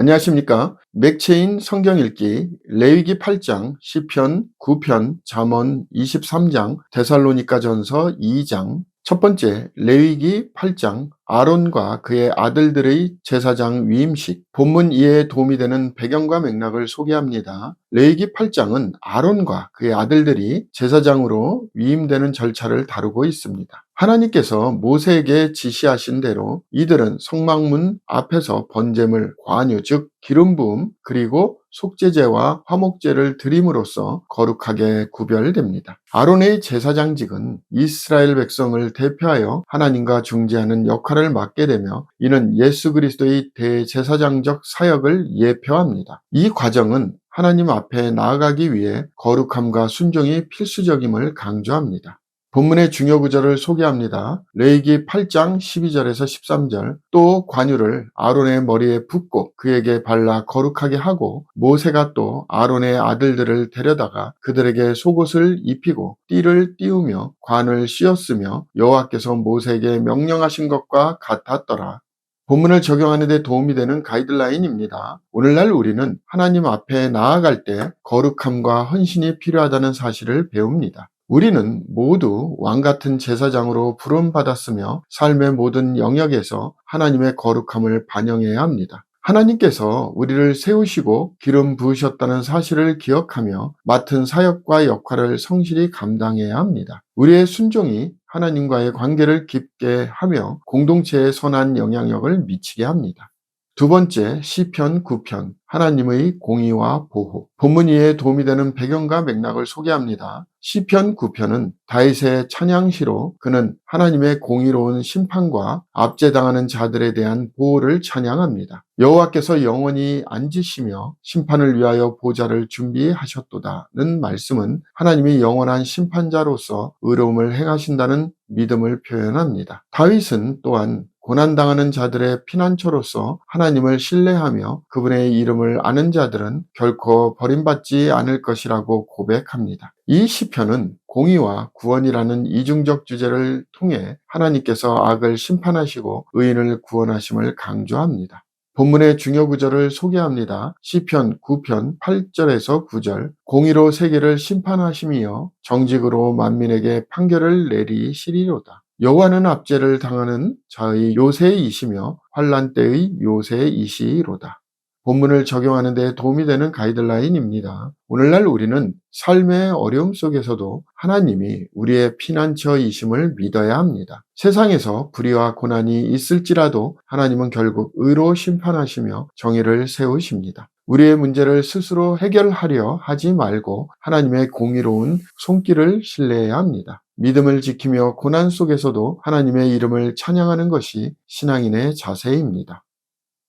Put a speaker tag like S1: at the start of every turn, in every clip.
S1: 안녕하십니까. 맥체인 성경 읽기 레위기 8장, 시편 9편, 잠언 23장, 데살로니가전서 2장. 첫 번째, 레위기 8장, 아론과 그의 아들들의 제사장 위임식. 본문 이해에 도움이 되는 배경과 맥락을 소개합니다. 레위기 8장은 아론과 그의 아들들이 제사장으로 위임되는 절차를 다루고 있습니다. 하나님께서 모세에게 지시하신 대로 이들은 성막문 앞에서 번제물, 관유 즉 기름 부음, 그리고 속죄제와 화목제를 드림으로써 거룩하게 구별됩니다. 아론의 제사장직은 이스라엘 백성을 대표하여 하나님과 중재하는 역할을 맡게 되며, 이는 예수 그리스도의 대제사장적 사역을 예표합니다. 이 과정은 하나님 앞에 나아가기 위해 거룩함과 순종이 필수적임을 강조합니다. 본문의 중요 구절을 소개합니다. 레위기 8장 12절에서 13절. 또 관유를 아론의 머리에 붓고 그에게 발라 거룩하게 하고, 모세가 또 아론의 아들들을 데려다가 그들에게 속옷을 입히고 띠를 띄우며 관을 씌웠으며 여호와께서 모세에게 명령하신 것과 같았더라. 본문을 적용하는 데 도움이 되는 가이드라인입니다. 오늘날 우리는 하나님 앞에 나아갈 때 거룩함과 헌신이 필요하다는 사실을 배웁니다. 우리는 모두 왕같은 제사장으로 부름받았으며 삶의 모든 영역에서 하나님의 거룩함을 반영해야 합니다. 하나님께서 우리를 세우시고 기름 부으셨다는 사실을 기억하며 맡은 사역과 역할을 성실히 감당해야 합니다. 우리의 순종이 하나님과의 관계를 깊게 하며 공동체에 선한 영향력을 미치게 합니다. 두 번째, 시편 9편, 하나님의 공의와 보호. 본문 이해에 도움이 되는 배경과 맥락을 소개합니다. 시편 9편은 다윗의 찬양시로 그는 하나님의 공의로운 심판과 압제당하는 자들에 대한 보호를 찬양합니다. 여호와께서 영원히 앉으시며 심판을 위하여 보좌를 준비하셨도다는 말씀은 하나님이 영원한 심판자로서 의로움을 행하신다는 믿음을 표현합니다. 다윗은 또한 고난당하는 자들의 피난처로서 하나님을 신뢰하며 그분의 이름을 아는 자들은 결코 버림받지 않을 것이라고 고백합니다. 이 시편은 공의와 구원이라는 이중적 주제를 통해 하나님께서 악을 심판하시고 의인을 구원하심을 강조합니다. 본문의 중요 구절을 소개합니다. 시편 9편 8절에서 9절. 공의로 세계를 심판하심이여 정직으로 만민에게 판결을 내리시리로다. 여호와는 압제를 당하는 자의 요새이시며 환난 때의 요새이시로다. 본문을 적용하는 데 도움이 되는 가이드라인입니다. 오늘날 우리는 삶의 어려움 속에서도 하나님이 우리의 피난처이심을 믿어야 합니다. 세상에서 불의와 고난이 있을지라도 하나님은 결국 의로 심판하시며 정의를 세우십니다. 우리의 문제를 스스로 해결하려 하지 말고 하나님의 공의로운 손길을 신뢰해야 합니다. 믿음을 지키며 고난 속에서도 하나님의 이름을 찬양하는 것이 신앙인의 자세입니다.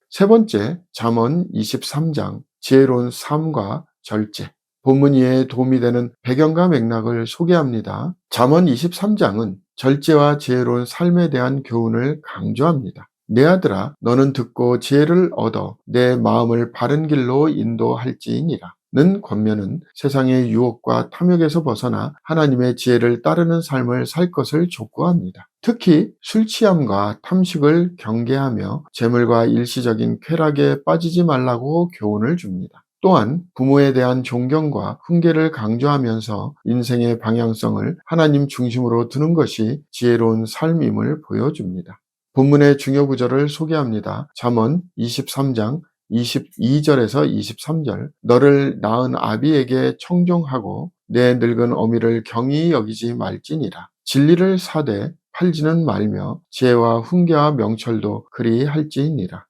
S1: 세 번째, 잠언 23장, 지혜로운 삶과 절제. 본문 이해에 도움이 되는 배경과 맥락을 소개합니다. 잠언 23장은 절제와 지혜로운 삶에 대한 교훈을 강조합니다. 내 아들아, 너는 듣고 지혜를 얻어 내 마음을 바른 길로 인도할지니라. 는 권면은 세상의 유혹과 탐욕에서 벗어나 하나님의 지혜를 따르는 삶을 살 것을 촉구합니다. 특히 술 취함과 탐식을 경계하며 재물과 일시적인 쾌락에 빠지지 말라고 교훈을 줍니다. 또한 부모에 대한 존경과 훈계를 강조하면서 인생의 방향성을 하나님 중심으로 두는 것이 지혜로운 삶임을 보여줍니다. 본문의 중요 구절을 소개합니다. 잠언 23장 22절에서 23절. 너를 낳은 아비에게 청종하고 내 늙은 어미를 경히 여기지 말지니라. 진리를 사되 팔지는 말며 지혜와 훈계와 명철도 그리할지니라.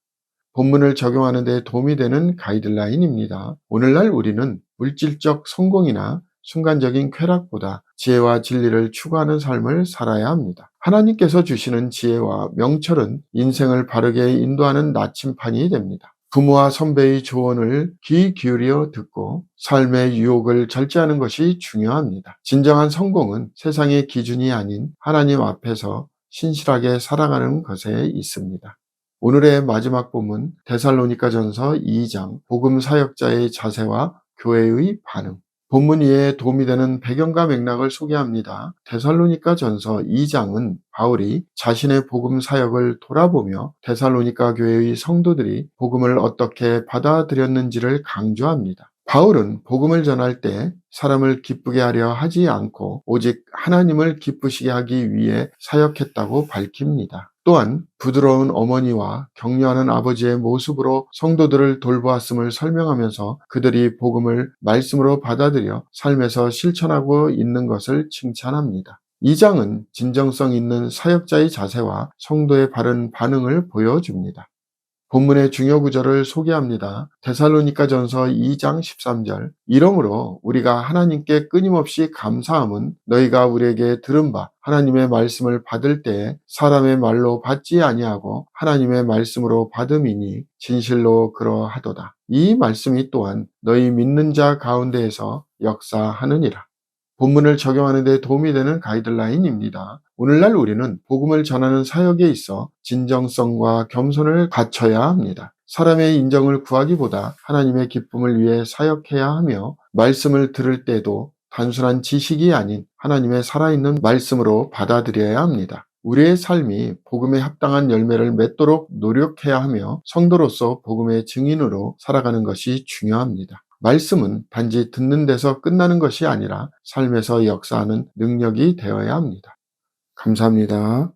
S1: 본문을 적용하는 데 도움이 되는 가이드라인입니다. 오늘날 우리는 물질적 성공이나 순간적인 쾌락보다 지혜와 진리를 추구하는 삶을 살아야 합니다. 하나님께서 주시는 지혜와 명철은 인생을 바르게 인도하는 나침판이 됩니다. 부모와 선배의 조언을 귀 기울여 듣고 삶의 유혹을 절제하는 것이 중요합니다. 진정한 성공은 세상의 기준이 아닌 하나님 앞에서 신실하게 살아가는 것에 있습니다. 오늘의 마지막 본문 데살로니가전서 2장, 복음 사역자의 자세와 교회의 반응. 본문 이해에 도움이 되는 배경과 맥락을 소개합니다. 데살로니가전서 2장은 바울이 자신의 복음 사역을 돌아보며 데살로니가 교회의 성도들이 복음을 어떻게 받아들였는지를 강조합니다. 바울은 복음을 전할 때 사람을 기쁘게 하려 하지 않고 오직 하나님을 기쁘시게 하기 위해 사역했다고 밝힙니다. 또한 부드러운 어머니와 격려하는 아버지의 모습으로 성도들을 돌보았음을 설명하면서 그들이 복음을 말씀으로 받아들여 삶에서 실천하고 있는 것을 칭찬합니다. 이 장은 진정성 있는 사역자의 자세와 성도의 바른 반응을 보여줍니다. 본문의 중요 구절을 소개합니다. 데살로니가전서 2장 13절. 이러므로 우리가 하나님께 끊임없이 감사함은 너희가 우리에게 들은 바 하나님의 말씀을 받을 때에 사람의 말로 받지 아니하고 하나님의 말씀으로 받음이니 진실로 그러하도다. 이 말씀이 또한 너희 믿는 자 가운데에서 역사하느니라. 본문을 적용하는 데 도움이 되는 가이드라인입니다. 오늘날 우리는 복음을 전하는 사역에 있어 진정성과 겸손을 갖춰야 합니다. 사람의 인정을 구하기보다 하나님의 기쁨을 위해 사역해야 하며 말씀을 들을 때도 단순한 지식이 아닌 하나님의 살아있는 말씀으로 받아들여야 합니다. 우리의 삶이 복음에 합당한 열매를 맺도록 노력해야 하며 성도로서 복음의 증인으로 살아가는 것이 중요합니다. 말씀은 단지 듣는 데서 끝나는 것이 아니라 삶에서 역사하는 능력이 되어야 합니다. 감사합니다.